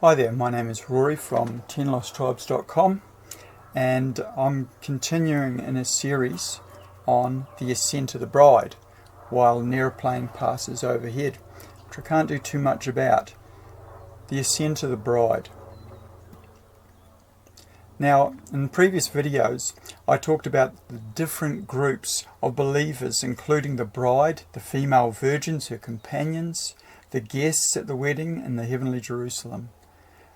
Hi there, my name is Rory from 10losttribes.com, and I'm continuing in a series on the ascent of the bride while an aeroplane passes overhead, which I can't do too much about. The ascent of the bride. Now, in previous videos, I talked about the different groups of believers, including the bride, the female virgins, her companions, the guests at the wedding in the heavenly Jerusalem.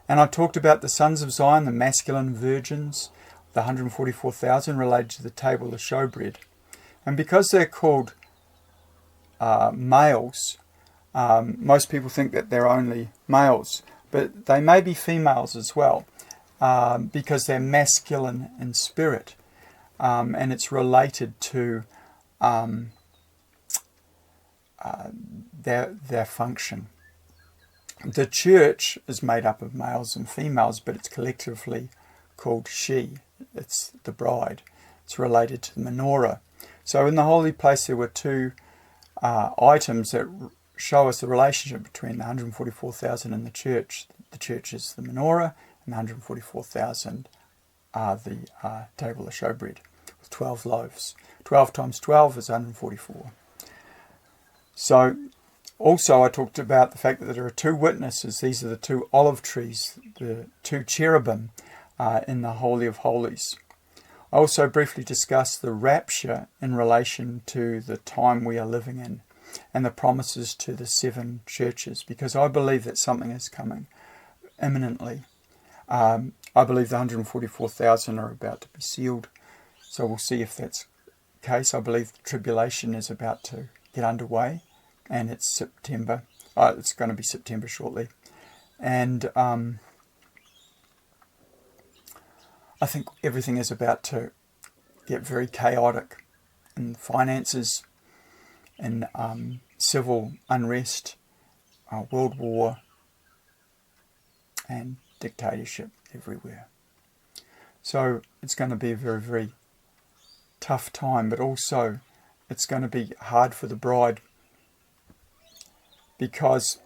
And I talked about the sons of Zion, the masculine virgins, the 144,000 related to the table of showbread. And because they're called males, most people think that they're only males, but they may be females as well, because they're masculine in spirit, and it's related to their function. The church is made up of males and females, but it's collectively called she. It's the bride. It's related to the menorah. So in the holy place there were two items that show us the relationship between the 144,000 and the church. The church is the menorah, and the 144,000 are the table of showbread with 12 loaves. 12 times 12 is 144. So also, I talked about the fact that there are two witnesses. These are the two olive trees, the two cherubim in the Holy of Holies. I also briefly discussed the rapture in relation to the time we are living in and the promises to the seven churches, because I believe that something is coming imminently. I believe the 144,000 are about to be sealed, so we'll see if that's the case. I believe the tribulation is about to get underway. And it's September. It's going to be September shortly. And I think everything is about to get very chaotic in finances, in civil unrest, world war, and dictatorship everywhere. So it's going to be a very, very tough time, but also it's going to be hard for the bride, because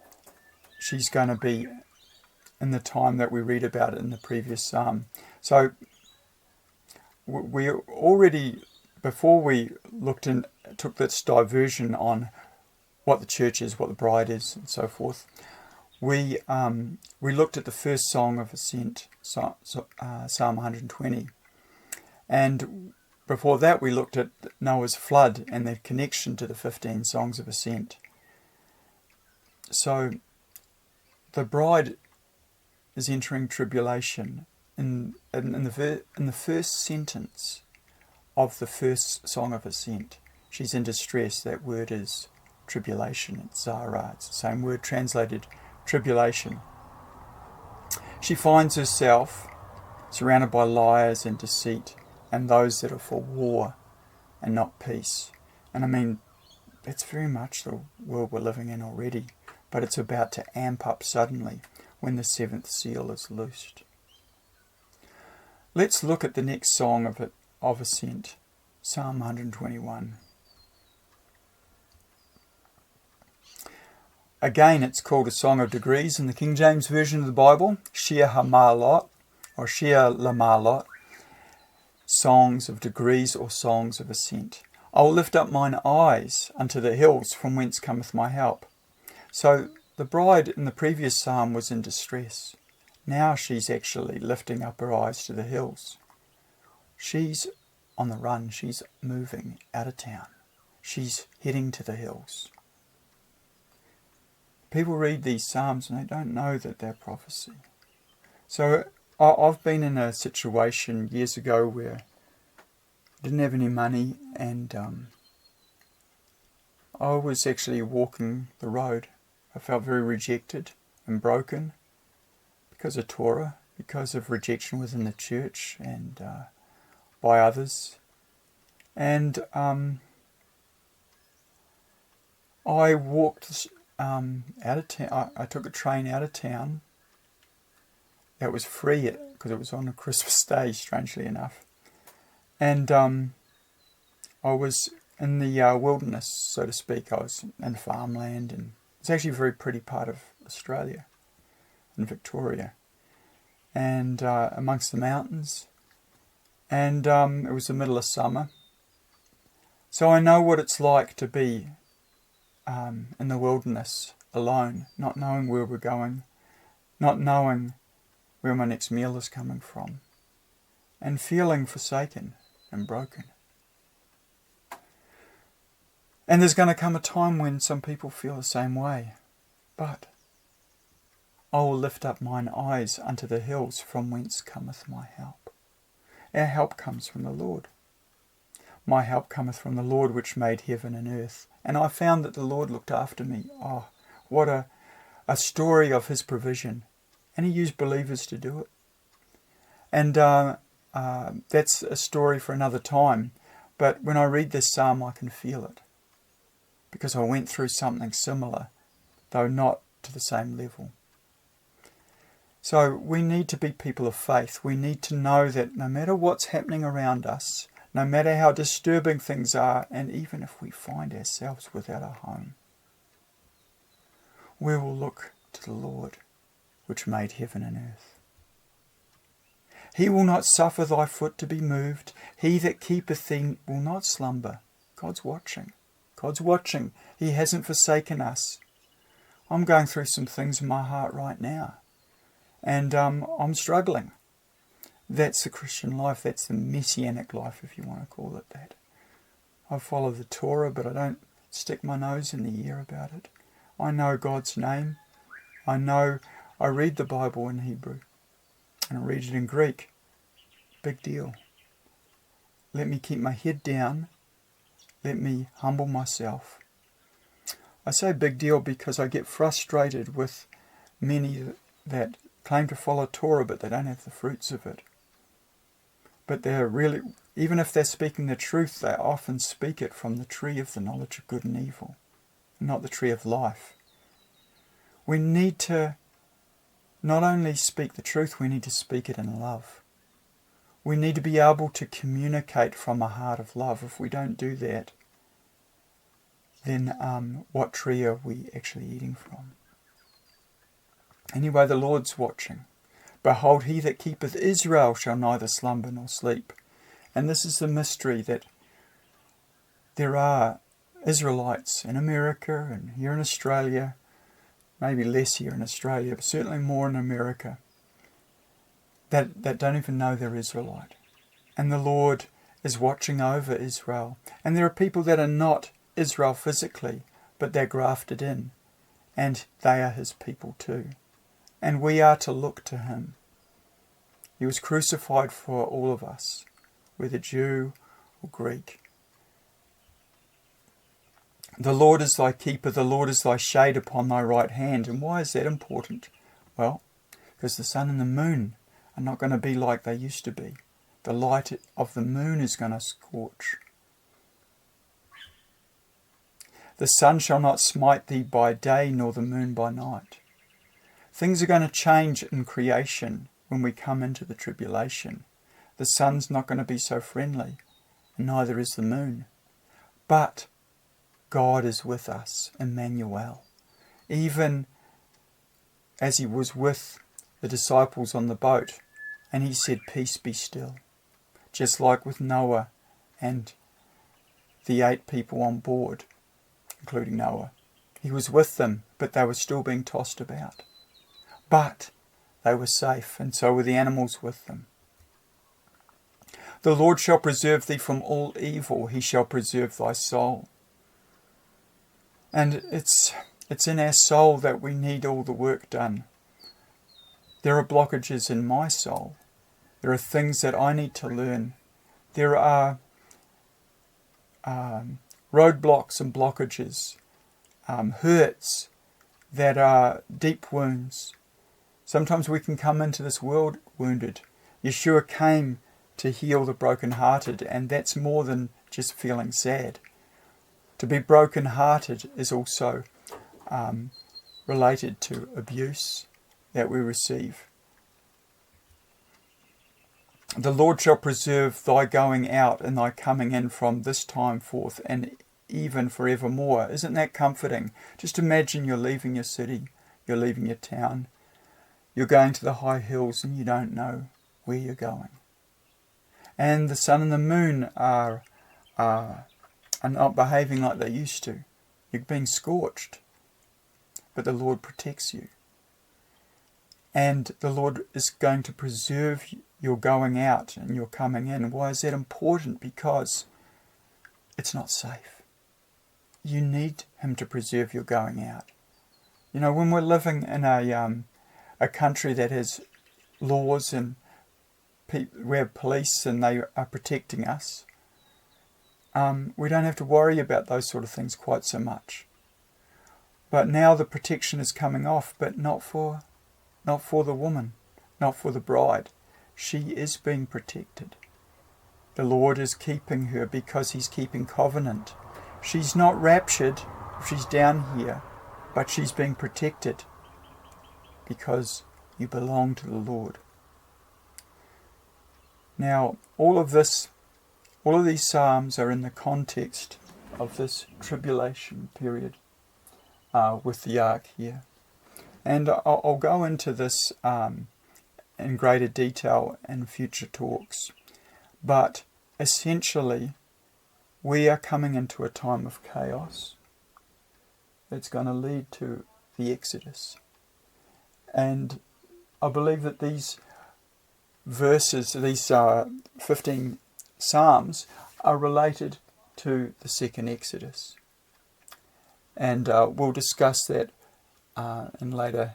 she's going to be in the time that we read about it in the previous psalm. So we already, before we took this diversion on what the church is, what the bride is, and so forth, we looked at the first Song of Ascent, Psalm 120. And before that we looked at Noah's flood and their connection to the 15 Songs of Ascent. So the bride is entering tribulation. In the first sentence of the first Song of Ascent, she's in distress. That word is tribulation. It's Zara. It's the same word translated tribulation. She finds herself surrounded by liars and deceit and those that are for war and not peace. And I mean, that's very much the world we're living in already. But it's about to amp up suddenly when the seventh seal is loosed. Let's look at the next Song of Ascent, Psalm 121. Again, it's called a Song of Degrees in the King James Version of the Bible, Shir HaMa'alot, or Shir LaMa'alot, Songs of Degrees or Songs of Ascent. I will lift up mine eyes unto the hills, from whence cometh my help. So the bride in the previous psalm was in distress. Now she's actually lifting up her eyes to the hills. She's on the run. She's moving out of town. She's heading to the hills. People read these psalms and they don't know that they're prophecy. So I've been in a situation years ago where I didn't have any money, and I was actually walking the road. I felt very rejected and broken because of Torah, because of rejection within the church and by others. And I walked out of town. I took a train out of town. That was free because it was on a Christmas day, strangely enough. And I was in the wilderness, so to speak. I was in farmland, and it's actually a very pretty part of Australia. in Victoria, and amongst the mountains, and it was the middle of summer. So I know what it's like to be in the wilderness alone, not knowing where we're going, not knowing where my next meal is coming from, and feeling forsaken and broken. And there's going to come a time when some people feel the same way. But I will lift up mine eyes unto the hills, from whence cometh my help. Our help comes from the Lord. My help cometh from the Lord, which made heaven and earth. And I found that the Lord looked after me. Oh, what a story of his provision. And he used believers to do it. And that's a story for another time. But when I read this psalm, I can feel it, because I went through something similar, though not to the same level. So we need to be people of faith. We need to know that no matter what's happening around us, no matter how disturbing things are, and even if we find ourselves without a home, we will look to the Lord, which made heaven and earth. He will not suffer thy foot to be moved. He that keepeth thee will not slumber. God's watching. God's watching. He hasn't forsaken us. I'm going through some things in my heart right now, and I'm struggling. That's the Christian life. That's the messianic life, if you want to call it that. I follow the Torah, but I don't stick my nose in the air about it. I know God's name. I read the Bible in Hebrew, and I read it in Greek. Big deal. Let me keep my head down. Let me humble myself. I say big deal because I get frustrated with many that claim to follow Torah, but they don't have the fruits of it. But they're really, even if they're speaking the truth, they often speak it from the tree of the knowledge of good and evil, not the tree of life. We need to not only speak the truth, we need to speak it in love. We need to be able to communicate from a heart of love. If we don't do that, then what tree are we actually eating from? Anyway, the Lord's watching. Behold, he that keepeth Israel shall neither slumber nor sleep. And this is the mystery, that there are Israelites in America and here in Australia, maybe less here in Australia, but certainly more in America, that don't even know they're Israelite. And the Lord is watching over Israel. And there are people that are not Israel physically, but they're grafted in, and they are his people too. And we are to look to him. He was crucified for all of us, whether Jew or Greek. The Lord is thy keeper, the Lord is thy shade upon thy right hand. And why is that important? Well, because the sun and the moon are not going to be like they used to be. The light of the moon is going to scorch. The sun shall not smite thee by day, nor the moon by night. Things are going to change in creation when we come into the tribulation. The sun's not going to be so friendly, and neither is the moon. But God is with us, Emmanuel. Even as he was with the disciples on the boat, and he said, peace be still. Just like with Noah and the 8 people on board, including Noah. He was with them, but they were still being tossed about. But they were safe, and so were the animals with them. The Lord shall preserve thee from all evil. He shall preserve thy soul. And it's in our soul that we need all the work done. There are blockages in my soul. There are things that I need to learn. There are roadblocks and blockages, hurts that are deep wounds. Sometimes we can come into this world wounded. Yeshua came to heal the brokenhearted, and that's more than just feeling sad. To be brokenhearted is also related to abuse that we receive. The Lord shall preserve thy going out and thy coming in from this time forth and even forevermore. Isn't that comforting? Just imagine you're leaving your city, you're leaving your town, You're going to the high hills and you don't know where you're going. And the sun and the moon are not behaving like they used to. You're being scorched. But the Lord protects you. And the Lord is going to preserve your going out and your coming in. Why is that important? Because it's not safe. You need Him to preserve your going out. You know, when we're living in a country that has laws and we have police and they are protecting us, we don't have to worry about those sort of things quite so much. But now the protection is coming off, but not for the woman, not for the bride. She is being protected. The Lord is keeping her because He's keeping covenant. She's not raptured if she's down here, but she's being protected because you belong to the Lord. Now, all of these psalms are in the context of this tribulation period with the ark here. And I'll go into this in greater detail in future talks. But essentially, we are coming into a time of chaos that's going to lead to the Exodus. And I believe that these verses, these 15 Psalms, are related to the second Exodus. And we'll discuss that in later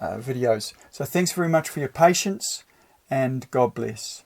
videos. So thanks very much for your patience, and God bless.